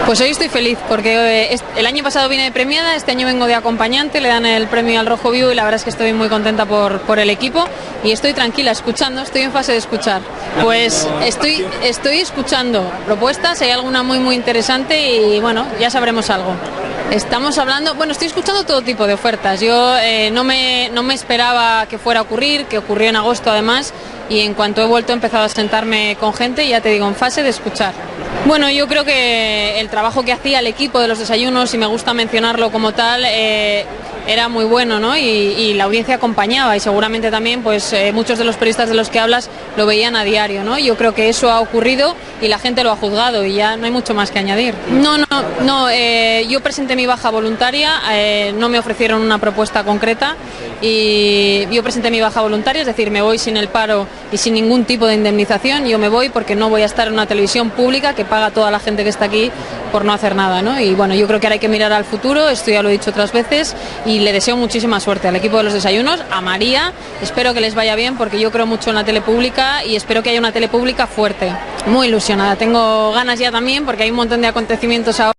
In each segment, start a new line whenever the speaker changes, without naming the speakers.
Pues hoy estoy feliz porque el año pasado vine de premiada, este año vengo de acompañante, le dan el premio al Rojo Vivo y la verdad es que estoy muy contenta por el equipo y estoy tranquila escuchando, estoy en fase de escuchar. Pues estoy escuchando propuestas, hay alguna muy interesante y bueno, ya sabremos algo. Estamos hablando, bueno, estoy escuchando todo tipo de ofertas. Yo no me esperaba que fuera a ocurrir, que ocurrió en agosto además, y en cuanto he vuelto he empezado a sentarme con gente y ya te digo, en fase de escuchar. Bueno, yo creo que el trabajo que hacía el equipo de los desayunos, y me gusta mencionarlo como tal, era muy bueno, ¿no? Y la audiencia acompañaba y seguramente también pues muchos de los periodistas de los que hablas lo veían a diario, ¿no? Yo creo que eso ha ocurrido y la gente lo ha juzgado y ya no hay mucho más que añadir. No, yo presenté mi baja voluntaria, no me ofrecieron una propuesta concreta y yo presenté mi baja voluntaria, es decir, me voy sin el paro y sin ningún tipo de indemnización. Yo me voy porque no voy a estar en una televisión pública que paga a toda la gente que está aquí por no hacer nada, ¿no? Y bueno, yo creo que ahora hay que mirar al futuro, esto ya lo he dicho otras veces, y le deseo muchísima suerte al equipo de los desayunos, a María, espero que les vaya bien porque yo creo mucho en la tele pública y espero que haya una tele pública fuerte. Muy ilusionada, tengo ganas ya también porque hay un montón de acontecimientos ahora.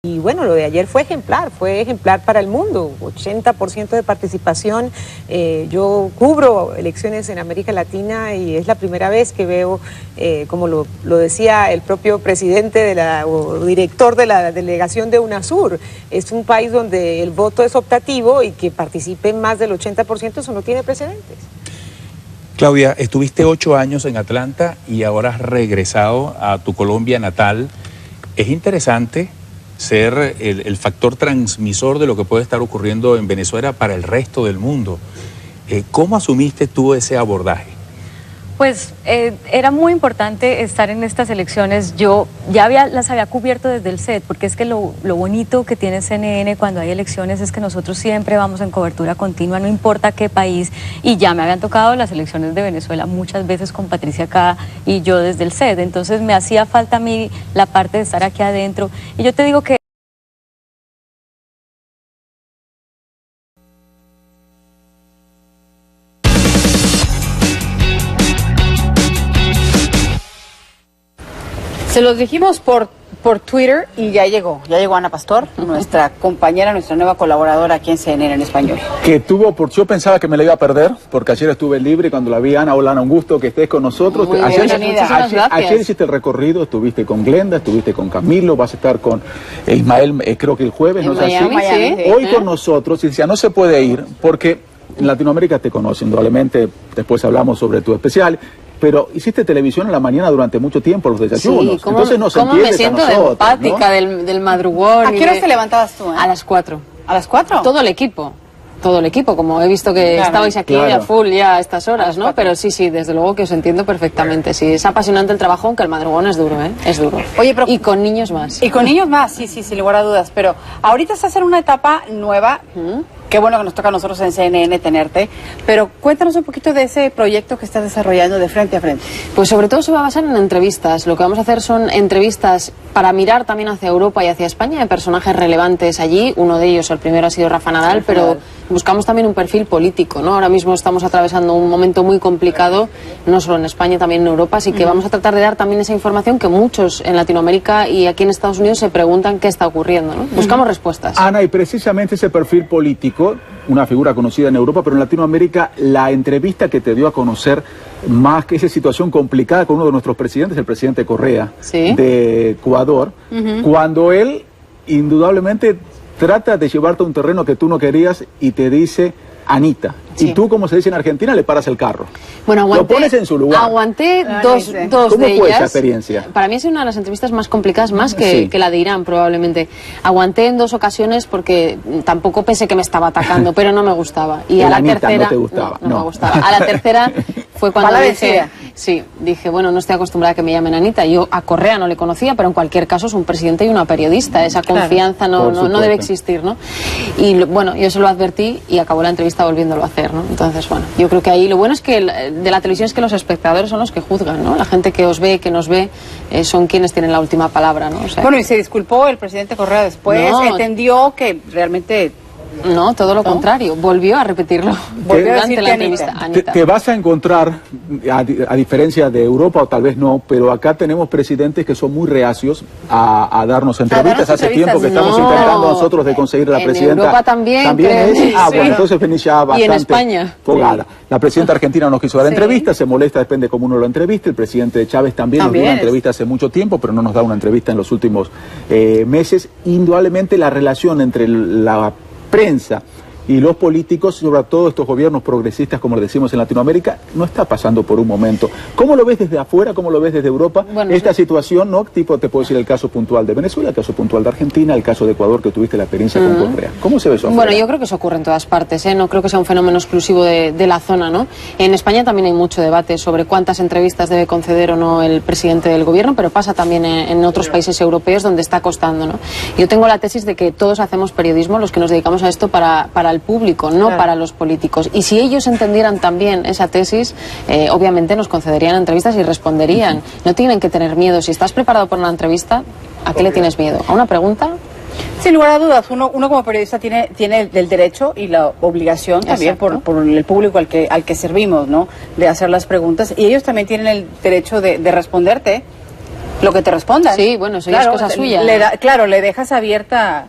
Y bueno, lo de ayer fue ejemplar para el mundo, 80% de participación. Yo cubro elecciones en América Latina y es la primera vez que veo, como lo decía el propio presidente o director de la delegación de UNASUR, es un país donde el voto es optativo y que participe más del 80%, eso no tiene precedentes.
Claudia, estuviste 8 años en Atlanta y ahora has regresado a tu Colombia natal. Es interesante ser el factor transmisor de lo que puede estar ocurriendo en Venezuela para el resto del mundo. ¿Cómo asumiste tú ese abordaje?
Pues era muy importante estar en estas elecciones. Yo ya las había cubierto desde el set, porque es que lo bonito que tiene CNN cuando hay elecciones es que nosotros siempre vamos en cobertura continua, no importa qué país, y ya me habían tocado las elecciones de Venezuela muchas veces con Patricia acá y yo desde el set, entonces me hacía falta a mí la parte de estar aquí adentro, y yo te digo que
se los dijimos por Twitter y ya llegó Ana Pastor, nuestra compañera, nuestra nueva colaboradora aquí en CNN en español.
Yo pensaba que me la iba a perder, porque ayer estuve libre y cuando la vi, Ana, hola, un gusto que estés con nosotros. Ayer hiciste el recorrido, estuviste con Glenda, estuviste con Camilo, vas a estar con Ismael, creo que el jueves, ¿no es así?
Sí.
Hoy con nosotros, y decía, no se puede ir, porque en Latinoamérica te conocen, probablemente después hablamos sobre tu especial, pero hiciste televisión en la mañana durante mucho tiempo, los desayunos.
Sí,
entonces nos
¿cómo me siento
nosotros,
empática,
¿no?
del madrugón?
¿A qué hora te levantabas tú?
A las 4.
¿A las 4?
Todo el equipo, como he visto que estabais aquí a full ya a estas horas, ¿no? Pero sí, desde luego que os entiendo perfectamente. Sí, es apasionante el trabajo, aunque el madrugón es duro, ¿eh? Es duro.
Oye, pero...
Y con niños más.
Y con niños más, sí, sin lugar a dudas. Pero ahorita estás en una etapa nueva. Qué bueno que nos toca a nosotros en CNN tenerte, pero cuéntanos un poquito de ese proyecto que estás desarrollando de Frente a Frente.
Pues sobre todo se va a basar en entrevistas. Lo que vamos a hacer son entrevistas para mirar también hacia Europa y hacia España de personajes relevantes allí. Uno de ellos, el primero ha sido Rafa Nadal, pero buscamos también un perfil político, ¿no? Ahora mismo estamos atravesando un momento muy complicado, no solo en España, también en Europa, así que vamos a tratar de dar también esa información que muchos en Latinoamérica y aquí en Estados Unidos se preguntan qué está ocurriendo, ¿no? Buscamos respuestas.
Ana, y precisamente ese perfil político, una figura conocida en Europa, pero en Latinoamérica, la entrevista que te dio a conocer más que esa situación complicada con uno de nuestros presidentes, el presidente Correa, de Ecuador, cuando él indudablemente trata de llevarte a un terreno que tú no querías y te dice Anita. Sí. Y tú, como se dice en Argentina, le paras el carro.
Bueno,
lo pones en su lugar.
Aguanté dos de ellas.
¿Cómo fue esa experiencia?
Para mí es una de las entrevistas más complicadas, más que la de Irán, probablemente. Aguanté en 2 ocasiones porque tampoco pensé que me estaba atacando, pero no me gustaba. Y a la tercera...
no te gustaba.
No me gustaba. A la tercera fue cuando dije... Sí, dije, bueno, no estoy acostumbrada a que me llamen Anita. Yo a Correa no le conocía, pero en cualquier caso es un presidente y una periodista. Esa confianza no debe existir, ¿no? Y bueno, yo se lo advertí y acabó la entrevista volviéndolo a hacer, ¿no? Entonces, bueno, yo creo que ahí lo bueno es que de la televisión es que los espectadores son los que juzgan, ¿no? La gente que os ve, que nos ve, son quienes tienen la última palabra, ¿no? O sea,
bueno, y se disculpó el presidente Correa después, entendió que realmente
No, todo lo contrario, volvió a repetirlo.
Volvió a
durante
decir
la
que
entrevista. Anita.
Te vas a encontrar, a diferencia de Europa, o tal vez no, pero acá tenemos presidentes que son muy reacios a darnos entrevistas. Hace tiempo que estamos intentando nosotros de conseguir a la presidenta.
En Europa también.
Es,
sí.
bueno, entonces venís ya bastante
y en España.
Fogada. La presidenta argentina nos quiso dar entrevistas, se molesta, depende cómo uno lo entreviste. El presidente Chávez también nos dio una entrevista hace mucho tiempo, pero no nos da una entrevista en los últimos meses. Indudablemente la relación entre la prensa y los políticos, sobre todo estos gobiernos progresistas, como le decimos en Latinoamérica, no está pasando por un momento. ¿Cómo lo ves desde afuera? ¿Cómo lo ves desde Europa? Bueno, esta situación, ¿no? Tipo, te puedo decir el caso puntual de Venezuela, el caso puntual de Argentina, el caso de Ecuador, que tuviste la experiencia con Correa. ¿Cómo se ve eso afuera?
Bueno, yo creo que eso ocurre en todas partes, ¿eh? No creo que sea un fenómeno exclusivo de la zona, ¿no? En España también hay mucho debate sobre cuántas entrevistas debe conceder o no el presidente del gobierno, pero pasa también en otros países europeos donde está costando, ¿no? Yo tengo la tesis de que todos hacemos periodismo, los que nos dedicamos a esto, para el público, no para los políticos. Y si ellos entendieran también esa tesis, obviamente nos concederían entrevistas y responderían. No tienen que tener miedo. Si estás preparado para una entrevista, ¿a qué le tienes miedo? ¿A una pregunta?
Sin lugar a dudas, uno como periodista tiene el derecho y la obligación también por el público al que servimos, ¿no? De hacer las preguntas. Y ellos también tienen el derecho de responderte lo que te respondan.
Sí, bueno, eso ya es cosa suya.
Le dejas abierta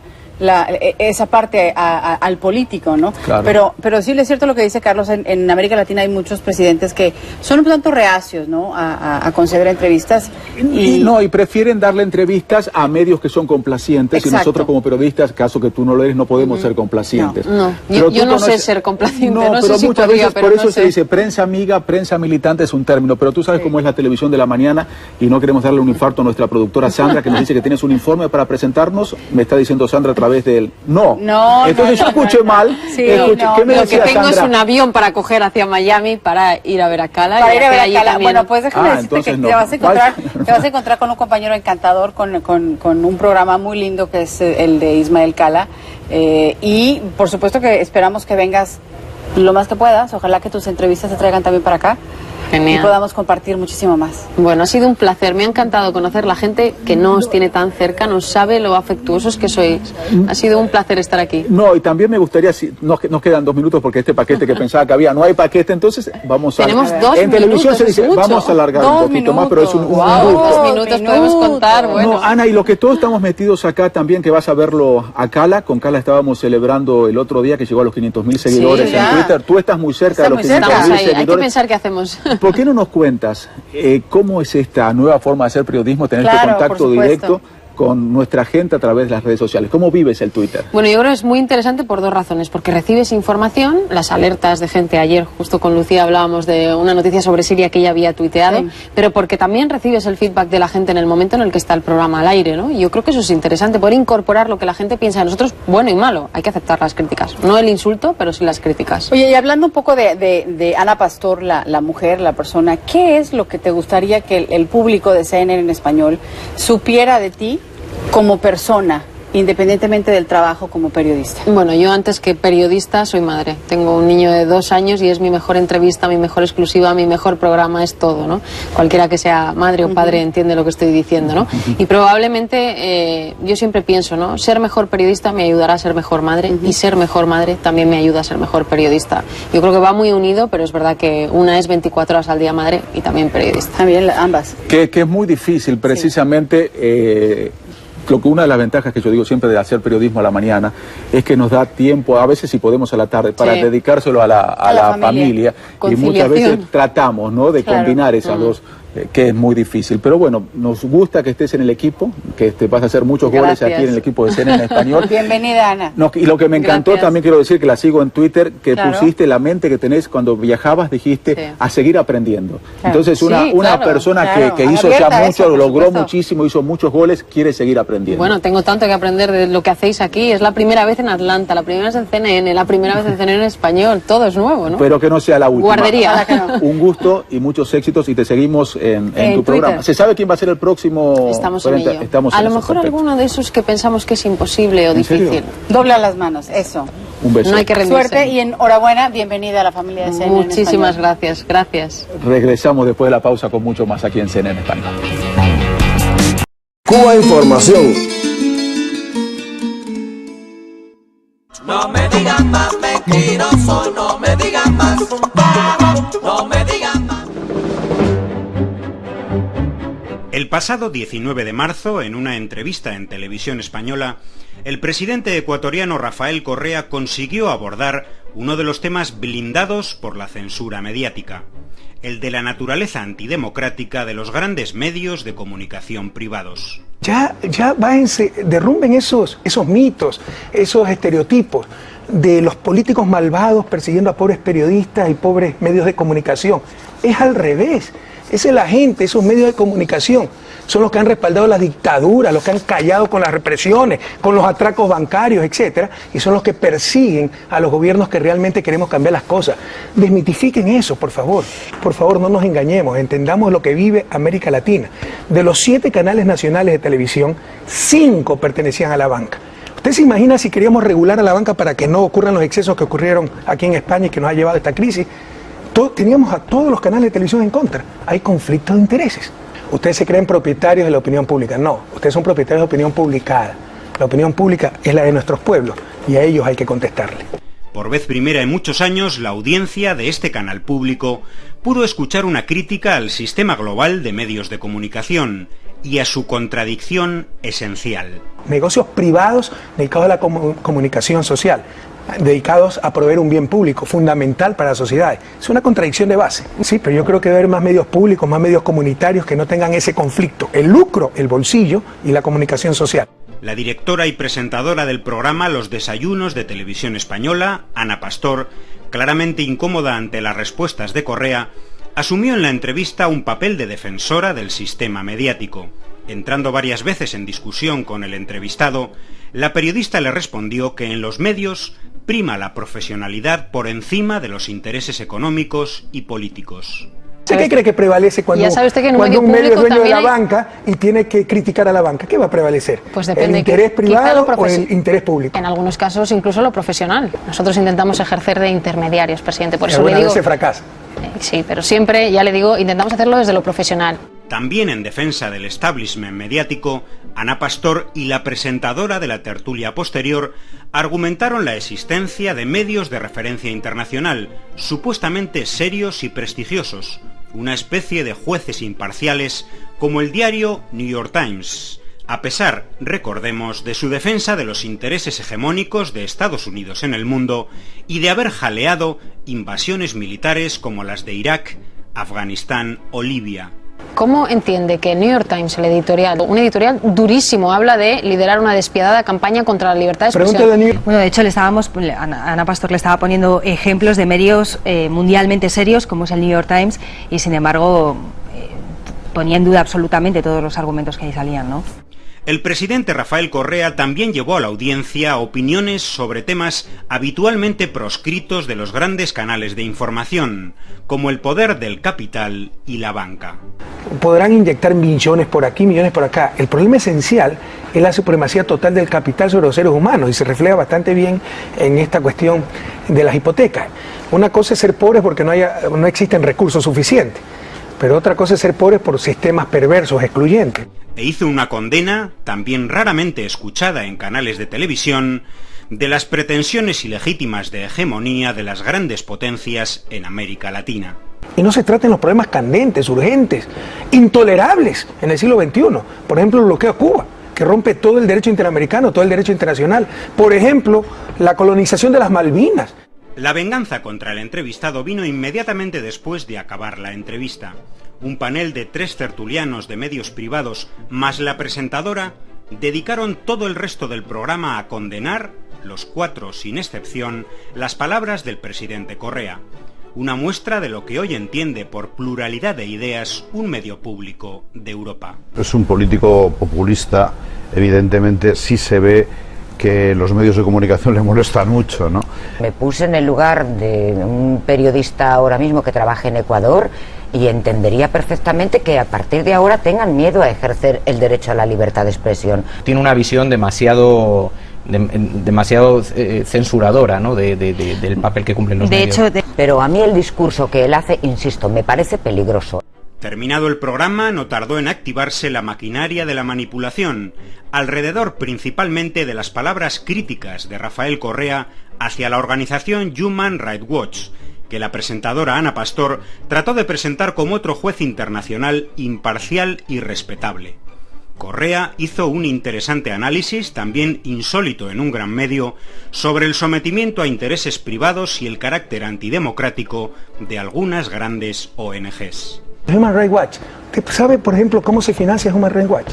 esa parte al político, ¿no?
Claro.
Pero sí es cierto lo que dice Carlos, en América Latina hay muchos presidentes que son un tanto reacios, ¿no? A conceder entrevistas. Y
prefieren darle entrevistas a medios que son complacientes.
Exacto.
Y nosotros como periodistas, caso que tú no lo eres, no podemos ser complacientes.
Yo no sé ser complaciente. No
pero
sé si
muchas
podría,
veces
pero
por eso
no
se
sé.
dice prensa amiga, prensa militante es un término, pero tú sabes cómo es la televisión de la mañana y no queremos darle un infarto a nuestra productora Sandra, que nos dice que tienes un informe para presentarnos. Me está diciendo Sandra a través del entonces yo escuché mal.
Sí,
¿qué me
lo
decía
que tengo
Sandra?
es un avión para coger hacia Miami para ir a ver a Cala.
Para ir a ver a Cala.
También...
Bueno, pues déjame decirte que te vas a encontrar con un compañero encantador, con un programa muy lindo que es el de Ismael Cala. Y por supuesto que esperamos que vengas lo más que puedas. Ojalá que tus entrevistas se traigan también para acá.
Genial.
Y podamos compartir muchísimo más.
Bueno, ha sido un placer. Me ha encantado conocer la gente que no os tiene tan cerca, nos sabe lo afectuosos que sois. Ha sido un placer estar aquí.
No, y también me gustaría, nos quedan 2 minutos porque este paquete que pensaba que había, no hay paquete, entonces vamos a...
Tenemos 2 minutos.
En televisión se dice,
mucho.
vamos a alargar un poquito más, pero es un gusto.
2 minutos podemos contar, bueno.
No, Ana, y lo que todos estamos metidos acá también, que vas a verlo a Cala, con Cala estábamos celebrando el otro día que llegó a los 500.000 seguidores en Twitter. Tú estás muy cerca de los 500.000 seguidores.
Hay que pensar qué hacemos.
¿Por qué no nos cuentas cómo es esta nueva forma de hacer periodismo, tener este contacto directo con nuestra gente a través de las redes sociales? ¿Cómo vives el Twitter?
Bueno, yo creo que es muy interesante por 2 razones. Porque recibes información, las alertas de gente. Ayer justo con Lucía hablábamos de una noticia sobre Siria que ella había tuiteado, pero porque también recibes el feedback de la gente en el momento en el que está el programa al aire, ¿no? Y yo creo que eso es interesante, poder incorporar lo que la gente piensa de nosotros, bueno y malo. Hay que aceptar las críticas. No el insulto, pero sí las críticas.
Oye, y hablando un poco de Ana Pastor, la mujer, la persona, ¿qué es lo que te gustaría que el público de CNN en español supiera de ti como persona, independientemente del trabajo como periodista?
Bueno, yo antes que periodista soy madre. Tengo un niño de 2 años y es mi mejor entrevista, mi mejor exclusiva, mi mejor programa, es todo, ¿no? Cualquiera que sea madre o padre entiende lo que estoy diciendo, ¿no? Y probablemente yo siempre pienso, ¿no? Ser mejor periodista me ayudará a ser mejor madre y ser mejor madre también me ayuda a ser mejor periodista. Yo creo que va muy unido, pero es verdad que una es 24 horas al día madre y también periodista.
También ambas.
Que es muy difícil precisamente... una de las ventajas que yo digo siempre de hacer periodismo a la mañana es que nos da tiempo, a veces si podemos a la tarde, para dedicárselo a la familia. Y muchas veces tratamos, ¿no?, de combinar esas dos, que es muy difícil. Pero bueno, nos gusta que estés en el equipo, que vas a hacer muchos goles aquí en el equipo de CNN en español.
Bienvenida, Ana.
Y lo que me encantó también, quiero decir que la sigo en Twitter, que pusiste la mente que tenés cuando viajabas, dijiste a seguir aprendiendo. Entonces una persona que hizo ya mucho, logró muchísimo, hizo muchos goles, quiere seguir aprendiendo.
Bueno, tengo tanto que aprender de lo que hacéis aquí. Es la primera vez en Atlanta, la primera vez en CNN, la primera vez en CNN en español. Todo es nuevo, ¿no?
Pero que no sea la última.
Guardería.
Un gusto y muchos éxitos, y te seguimos en tu
Twitter.
programa. ¿Se sabe quién va a ser el próximo?
Estamos en ello. A lo mejor alguno de esos que pensamos que es imposible o difícil.
Dobla las manos, eso.
Un beso.
No hay que rendirse.
Suerte y enhorabuena, bienvenida a la familia de CNN.
Muchísimas gracias, gracias.
Regresamos después de la pausa con mucho más aquí en CNN Español.
Cuba Información. No me digan más mentiroso, no me digan más, no me digan más.
El pasado 19 de marzo, en una entrevista en Televisión Española, el presidente ecuatoriano Rafael Correa consiguió abordar uno de los temas blindados por la censura mediática, el de la naturaleza antidemocrática de los grandes medios de comunicación privados.
Ya váyanse, derrumben esos mitos, esos estereotipos de los políticos malvados persiguiendo a pobres periodistas y pobres medios de comunicación. Es al revés. Esa es la gente, esos medios de comunicación son los que han respaldado la dictadura, los que han callado con las represiones, con los atracos bancarios, etcétera, y son los que persiguen a los gobiernos que realmente queremos cambiar las cosas. Desmitifiquen eso, por favor, no nos engañemos, entendamos lo que vive América Latina. De los 7 canales nacionales de televisión, 5 pertenecían a la banca. ¿Usted se imagina si queríamos regular a la banca para que no ocurran los excesos que ocurrieron aquí en España y que nos ha llevado a esta crisis? Teníamos a todos los canales de televisión en contra. Hay conflictos de intereses. Ustedes se creen propietarios de la opinión pública. No, ustedes son propietarios de opinión publicada. La opinión pública es la de nuestros pueblos y a ellos hay que contestarle.
Por vez primera en muchos años, la audiencia de este canal público pudo escuchar una crítica al sistema global de medios de comunicación y a su contradicción esencial.
Negocios privados dedicados a la comunicación social, dedicados a proveer un bien público fundamental para la sociedad. Es una contradicción de base. Sí, pero yo creo que debe haber más medios públicos, más medios comunitarios que no tengan ese conflicto, el lucro, el bolsillo y la comunicación social.
La directora y presentadora del programa Los Desayunos de Televisión Española, Ana Pastor, claramente incómoda ante las respuestas de Correa, asumió en la entrevista un papel de defensora del sistema mediático. Entrando varias veces en discusión con el entrevistado, la periodista le respondió que en los medios prima la profesionalidad por encima de los intereses económicos y políticos.
¿Qué cree que prevalece cuando un medio es dueño de la banca y tiene que criticar a la banca? ¿Qué va a prevalecer?
Pues depende.
¿El interés privado o el interés público?
En algunos casos incluso lo profesional. Nosotros intentamos ejercer de intermediarios, presidente. Por eso le digo.
Alguna vez se fracasa.
Sí, pero siempre, ya le digo, intentamos hacerlo desde lo profesional.
También en defensa del establishment mediático, Ana Pastor y la presentadora de la tertulia posterior argumentaron la existencia de medios de referencia internacional, supuestamente serios y prestigiosos, una especie de jueces imparciales como el diario New York Times, a pesar, recordemos, de su defensa de los intereses hegemónicos de Estados Unidos en el mundo y de haber jaleado invasiones militares como las de Irak, Afganistán o Libia.
¿Cómo entiende que el New York Times, el editorial, un editorial durísimo, habla de liderar una despiadada campaña contra la libertad de expresión?
Bueno, de hecho, Ana Pastor le estaba poniendo ejemplos de medios mundialmente serios, como es el New York Times, y sin embargo ponía en duda absolutamente todos los argumentos que ahí salían, ¿no?
El presidente Rafael Correa también llevó a la audiencia opiniones sobre temas habitualmente proscritos de los grandes canales de información, como el poder del capital y la banca.
Podrán inyectar millones por aquí, millones por acá. El problema esencial es la supremacía total del capital sobre los seres humanos y se refleja bastante bien en esta cuestión de las hipotecas. Una cosa es ser pobres porque no existen recursos suficientes, pero otra cosa es ser pobres por sistemas perversos, excluyentes.
E hizo una condena, también raramente escuchada en canales de televisión, de las pretensiones ilegítimas de hegemonía de las grandes potencias en América Latina.
Y no se traten los problemas candentes, urgentes, intolerables en el siglo XXI. Por ejemplo, el bloqueo a Cuba, que rompe todo el derecho interamericano, todo el derecho internacional. Por ejemplo, la colonización de las Malvinas.
La venganza contra el entrevistado vino inmediatamente después de acabar la entrevista. Un panel de 3 tertulianos de medios privados más la presentadora dedicaron todo el resto del programa a condenar, los 4 sin excepción, las palabras del presidente Correa. Una muestra de lo que hoy entiende por pluralidad de ideas un medio público de Europa.
Es un político populista, evidentemente sí se ve que los medios de comunicación le molestan mucho, ¿no?
Me puse en el lugar de un periodista ahora mismo que trabaja en Ecuador y entendería perfectamente que a partir de ahora tengan miedo a ejercer el derecho a la libertad de expresión.
Tiene una visión demasiado censuradora, ¿no? del papel que cumplen los medios.
Pero a mí el discurso que él hace, insisto, me parece peligroso.
Terminado el programa, no tardó en activarse la maquinaria de la manipulación, alrededor principalmente de las palabras críticas de Rafael Correa hacia la organización Human Rights Watch, que la presentadora Ana Pastor trató de presentar como otro juez internacional imparcial y respetable. Correa hizo un interesante análisis, también insólito en un gran medio, sobre el sometimiento a intereses privados y el carácter antidemocrático de algunas grandes ONGs.
Human Rights Watch. ¿Usted sabe, por ejemplo, cómo se financia Human Rights Watch?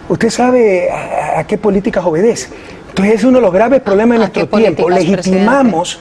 ¿Usted sabe a qué políticas obedece? Entonces es uno de los graves problemas de nuestro tiempo. Legitimamos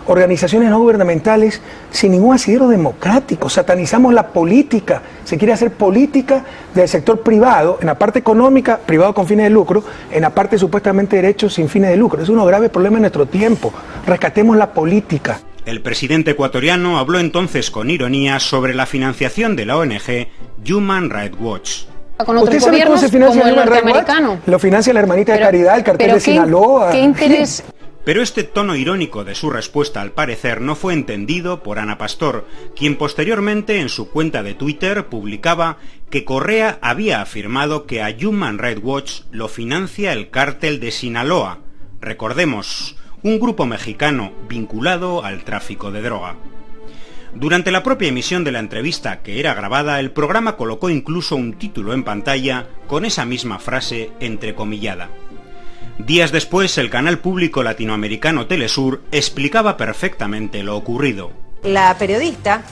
organizaciones no gubernamentales sin ningún asidero democrático. Satanizamos la política. Se quiere hacer política del sector privado, en la parte económica, privado con fines de lucro, en la parte supuestamente de derechos sin fines de lucro. Es uno de los graves problemas de nuestro tiempo. Rescatemos la política.
El presidente ecuatoriano habló entonces con ironía sobre la financiación de la ONG Human Rights Watch.
¿Usted sabe cómo se financia el norteamericano? Lo financia la hermanita de Caridad, el cartel de Sinaloa.
¿Qué interés?
Pero este tono irónico de su respuesta, al parecer, no fue entendido por Ana Pastor, quien posteriormente en su cuenta de Twitter publicaba que Correa había afirmado que a Human Rights Watch lo financia el cártel de Sinaloa. Recordemos, un grupo mexicano vinculado al tráfico de droga. Durante la propia emisión de la entrevista, que era grabada, el programa colocó incluso un título en pantalla con esa misma frase entrecomillada. Días después, el canal público latinoamericano Telesur explicaba perfectamente lo ocurrido.
La periodista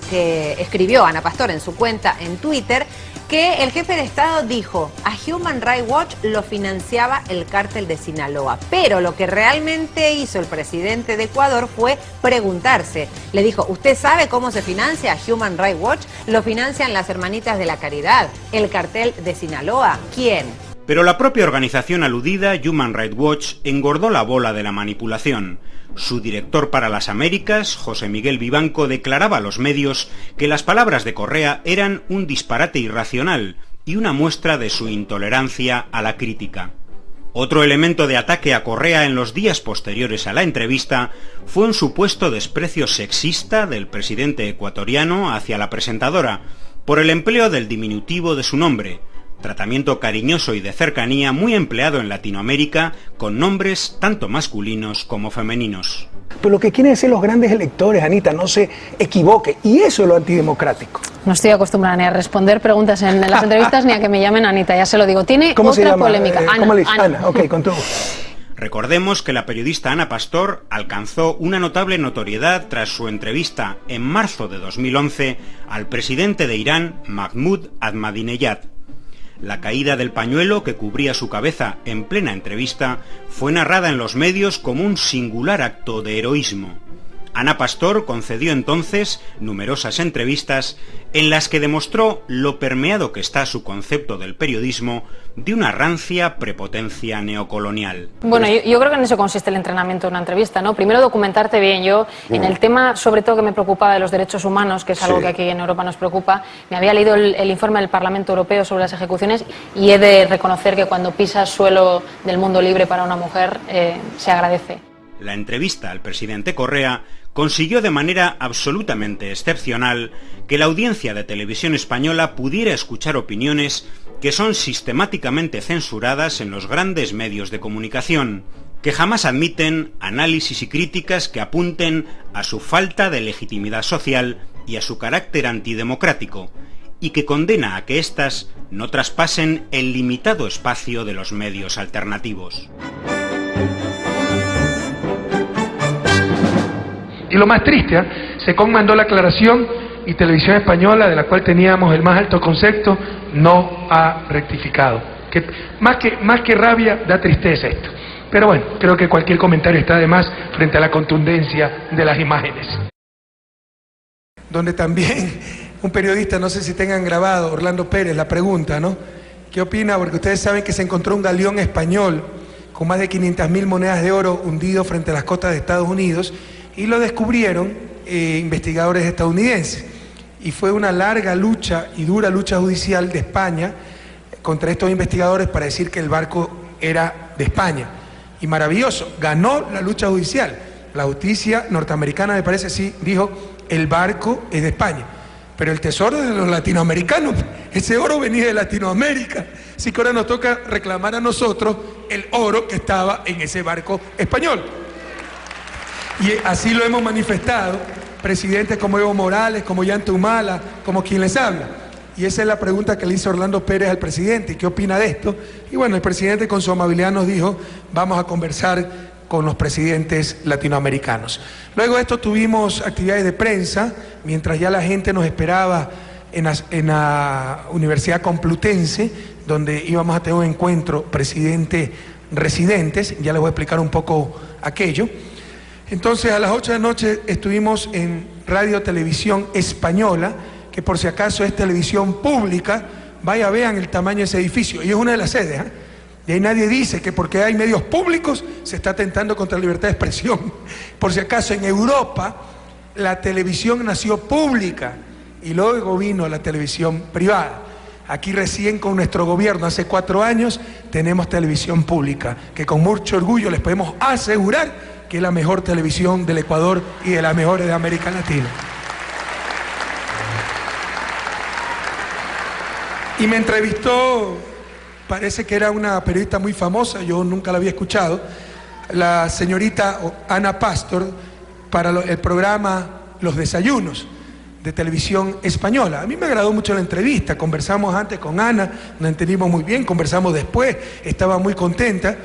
que escribió Ana Pastor en su cuenta en Twitter que el jefe de Estado dijo a Human Rights Watch lo financiaba el cártel de Sinaloa, pero lo que realmente hizo el presidente de Ecuador fue preguntarse. Le dijo, ¿usted sabe cómo se financia Human Rights Watch? Lo financian las Hermanitas de la Caridad, el cartel de Sinaloa. ¿Quién?
Pero la propia organización aludida, Human Rights Watch, engordó la bola de la manipulación. Su director para las Américas, José Miguel Vivanco, declaraba a los medios que las palabras de Correa eran un disparate irracional y una muestra de su intolerancia a la crítica. Otro elemento de ataque a Correa en los días posteriores a la entrevista fue un supuesto desprecio sexista del presidente ecuatoriano hacia la presentadora por el empleo del diminutivo de su nombre, tratamiento cariñoso y de cercanía muy empleado en Latinoamérica con nombres tanto masculinos como femeninos.
Pero lo que quieren ser los grandes electores, Anita, no se equivoque, y eso es lo antidemocrático.
No estoy acostumbrada ni a responder preguntas en las entrevistas ni a que me llamen Anita, ya se lo digo. Tiene
¿Cómo
otra
se llama?
Polémica.
¿Cómo le dice? Ana, ok, con todo.
Recordemos que la periodista Ana Pastor alcanzó una notable notoriedad tras su entrevista en marzo de 2011 al presidente de Irán, Mahmoud Ahmadinejad. La caída del pañuelo que cubría su cabeza en plena entrevista fue narrada en los medios como un singular acto de heroísmo. Ana Pastor concedió entonces numerosas entrevistas en las que demostró lo permeado que está su concepto del periodismo de una rancia prepotencia neocolonial.
Bueno, yo creo que en eso consiste el entrenamiento de una entrevista, ¿no? Primero documentarte bien. Yo, en el tema, sobre todo que me preocupaba de los derechos humanos, que es algo que aquí en Europa nos preocupa, me había leído el informe del Parlamento Europeo sobre las ejecuciones y he de reconocer que cuando pisas suelo del mundo libre para una mujer, se agradece.
La entrevista al presidente Correa consiguió de manera absolutamente excepcional que la audiencia de televisión española pudiera escuchar opiniones que son sistemáticamente censuradas en los grandes medios de comunicación, que jamás admiten análisis y críticas que apunten a su falta de legitimidad social y a su carácter antidemocrático, y que condena a que éstas no traspasen el limitado espacio de los medios alternativos.
Y lo más triste, SECOM mandó la aclaración y Televisión Española, de la cual teníamos el más alto concepto, no ha rectificado. Más que rabia, da tristeza esto. Pero bueno, creo que cualquier comentario está de más frente a la contundencia de las imágenes. Donde también un periodista, no sé si tengan grabado, Orlando Pérez, la pregunta, ¿no? ¿Qué opina? Porque ustedes saben que se encontró un galeón español con más de 500.000 monedas de oro hundido frente a las costas de Estados Unidos, y lo descubrieron investigadores estadounidenses. Y fue una larga lucha y dura lucha judicial de España contra estos investigadores para decir que el barco era de España. Y maravilloso, ganó la lucha judicial. La justicia norteamericana, me parece, sí, dijo, el barco es de España. pero el tesoro de los latinoamericanos, ese oro venía de Latinoamérica. Así que ahora nos toca reclamar a nosotros el oro que estaba en ese barco español. Y así lo hemos manifestado presidentes como Evo Morales, como Ollanta Humala, como quien les habla. Y esa es la pregunta que le hizo Orlando Pérez al presidente. ¿Qué opina de esto? Y bueno, el presidente con su amabilidad nos dijo, vamos a conversar con los presidentes latinoamericanos. Luego de esto tuvimos actividades de prensa, mientras ya la gente nos esperaba en la Universidad Complutense, donde íbamos a tener un encuentro presidente-residentes. Ya les voy a explicar un poco aquello. Entonces a las 8 de la noche estuvimos en Radio Televisión Española, que por si acaso es televisión pública. Vaya, vean el tamaño de ese edificio, y es una de las sedes, ¿eh? Y ahí nadie dice que porque hay medios públicos se está atentando contra la libertad de expresión. Por si acaso, en Europa la televisión nació pública y luego vino la televisión privada. Aquí recién con nuestro gobierno, hace 4 años, tenemos televisión pública, que con mucho orgullo les podemos asegurar que es la mejor televisión del Ecuador y de las mejores de América Latina. Y me entrevistó, parece que era una periodista muy famosa, yo nunca la había escuchado, la señorita Ana Pastor, para el programa Los Desayunos de Televisión Española. A mí me agradó mucho la entrevista, conversamos antes con Ana, nos entendimos muy bien, conversamos después, estaba muy contenta.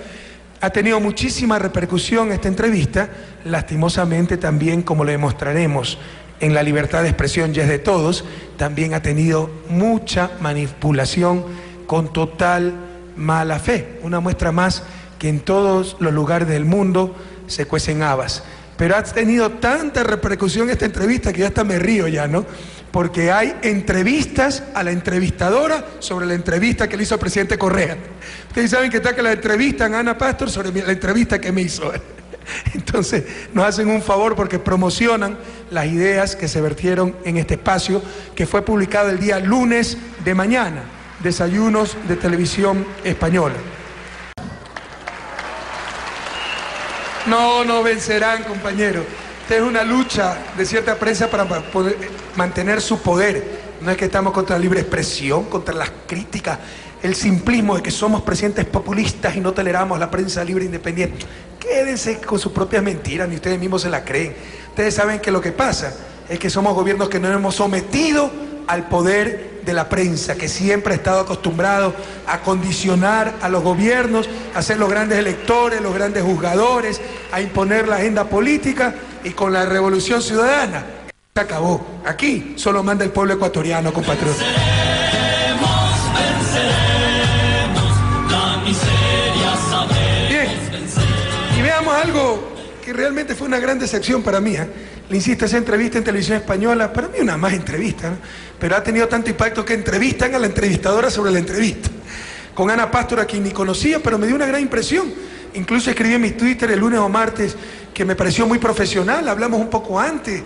Ha tenido muchísima repercusión esta entrevista, lastimosamente también, como lo demostraremos en la libertad de expresión ya es de todos, también ha tenido mucha manipulación con total mala fe. Una muestra más que en todos los lugares del mundo se cuecen habas. Pero ha tenido tanta repercusión esta entrevista que ya hasta me río ya, ¿no? Porque hay entrevistas a la entrevistadora sobre la entrevista que le hizo el presidente Correa. Ustedes saben que está que la entrevistan a Ana Pastor sobre la entrevista que me hizo. Entonces nos hacen un favor porque promocionan las ideas que se vertieron en este espacio, que fue publicado el día lunes de mañana, Desayunos de Televisión Española. No vencerán, compañeros. Esta es una lucha de cierta prensa para poder mantener su poder. No es que estamos contra la libre expresión, contra las críticas, el simplismo de que somos presidentes populistas y no toleramos la prensa libre e independiente. Quédense con sus propias mentiras, ni ustedes mismos se la creen. Ustedes saben que lo que pasa es que somos gobiernos que nos hemos sometido al poder de la prensa, que siempre ha estado acostumbrado a condicionar a los gobiernos, a ser los grandes electores, los grandes juzgadores, a imponer la agenda política, y con la revolución ciudadana se acabó. Aquí solo manda el pueblo ecuatoriano, compatriotas. Bien, y veamos algo que realmente fue una gran decepción para mí, ¿eh? Le insisto, esa entrevista en Televisión Española, para mí una más entrevista, ¿no? Pero ha tenido tanto impacto que entrevistan a la entrevistadora sobre la entrevista. Con Ana Pastor, a quien ni conocía, pero me dio una gran impresión. Incluso escribí en mi Twitter el lunes o martes que me pareció muy profesional, hablamos un poco antes,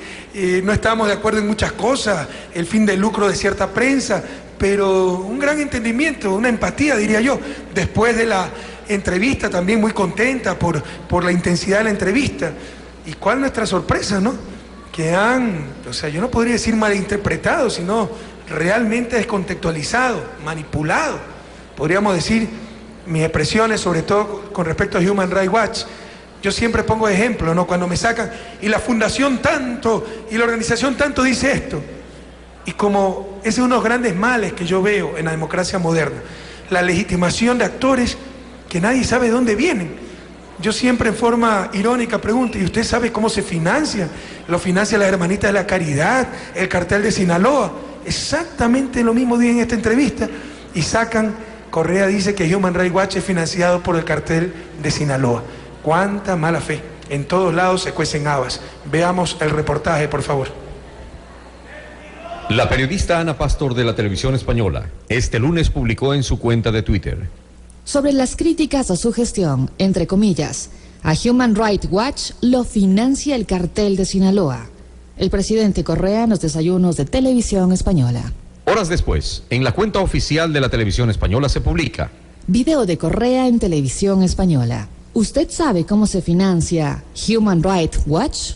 no estábamos de acuerdo en muchas cosas, el fin de lucro de cierta prensa, pero un gran entendimiento, una empatía, diría yo. Después de la entrevista también muy contenta por la intensidad de la entrevista. ¿Y cuál nuestra sorpresa, no? Que yo no podría decir malinterpretado, sino realmente descontextualizado, manipulado. Podríamos decir mis expresiones, sobre todo con respecto a Human Rights Watch. Yo siempre pongo ejemplo, ¿no? Cuando me sacan, y la fundación tanto, y la organización tanto dice esto. Y como ese es uno de los grandes males que yo veo en la democracia moderna, la legitimación de actores que nadie sabe de dónde vienen. Yo siempre en forma irónica pregunto, ¿y usted sabe cómo se financia? Lo financia la Hermanita de la Caridad, el cartel de Sinaloa. Exactamente lo mismo día en esta entrevista. Y Correa dice que Human Rights Watch es financiado por el cartel de Sinaloa. ¡Cuánta mala fe! En todos lados se cuecen habas. Veamos el reportaje, por favor.
La periodista Ana Pastor de la Televisión Española este lunes publicó en su cuenta de Twitter:
sobre las críticas a su gestión, entre comillas, a Human Rights Watch lo financia el cartel de Sinaloa. El presidente Correa en los desayunos de Televisión Española.
Horas después, en la cuenta oficial de la Televisión Española se publica:
video de Correa en Televisión Española. ¿Usted sabe cómo se financia Human Rights Watch?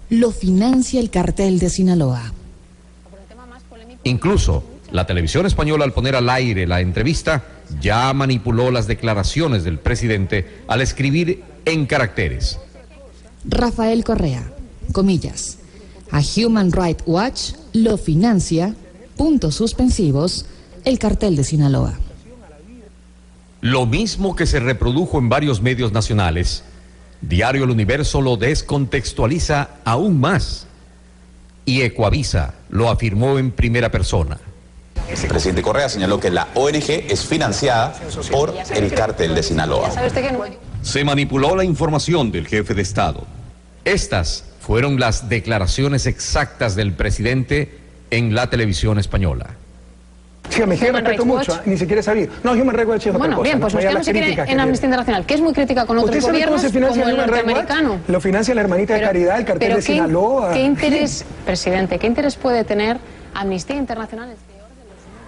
Lo financia el cartel de Sinaloa.
Incluso, la televisión española, al poner al aire la entrevista, ya manipuló las declaraciones del presidente al escribir en caracteres.
Rafael Correa, comillas, a Human Rights Watch lo financia, puntos suspensivos, el cartel de Sinaloa.
Lo mismo que se reprodujo en varios medios nacionales, Diario El Universo lo descontextualiza aún más y Ecuavisa lo afirmó en primera persona.
El presidente Correa señaló que la ONG es financiada por el cártel de Sinaloa.
Se manipuló la información del jefe de Estado. Estas fueron las declaraciones exactas del presidente en la televisión española.
Dígame, que respeto mucho, ni siquiera sabía. No, Human Rights Watch es otra cosa.
Bien, pues nos quedamos aquí en Amnistía Internacional, que es muy crítica con otros gobiernos, como el norteamericano.
Lo financia la Hermanita de Caridad, el cartel de Sinaloa.
¿Qué interés, presidente, qué interés puede tener Amnistía Internacional?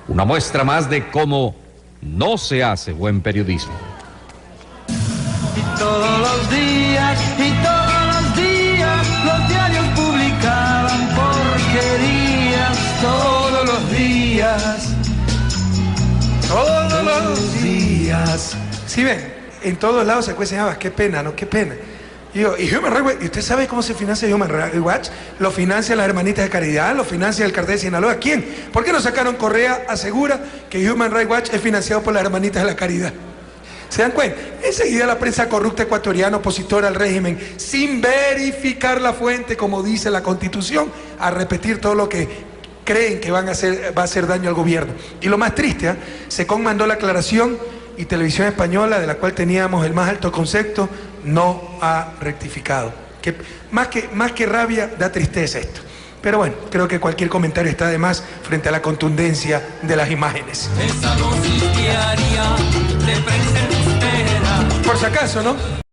Una muestra más de cómo no se hace buen periodismo.
Y todos los días, los diarios publicaban porquerías. Todos los días.
¿Sí ven? En todos lados se cuecen habas, qué pena, ¿no? Qué pena. Y Human Rights Watch, ¿y usted sabe cómo se financia Human Rights Watch? Lo financia las Hermanitas de Caridad, lo financia el cartel de Sinaloa. ¿Quién? ¿Por qué no sacaron Correa? Asegura que Human Rights Watch es financiado por las Hermanitas de la Caridad. ¿Se dan cuenta? Enseguida la prensa corrupta ecuatoriana opositora al régimen, sin verificar la fuente, como dice la Constitución, a repetir todo lo que creen que va a hacer daño al gobierno. Y lo más triste, SECON mandó la aclaración y Televisión Española, de la cual teníamos el más alto concepto, no ha rectificado. Más que rabia, da tristeza esto. Pero bueno, creo que cualquier comentario está de más frente a la contundencia de las imágenes.
Esa dosis diaria de prensa embustera.
Por si acaso, ¿no?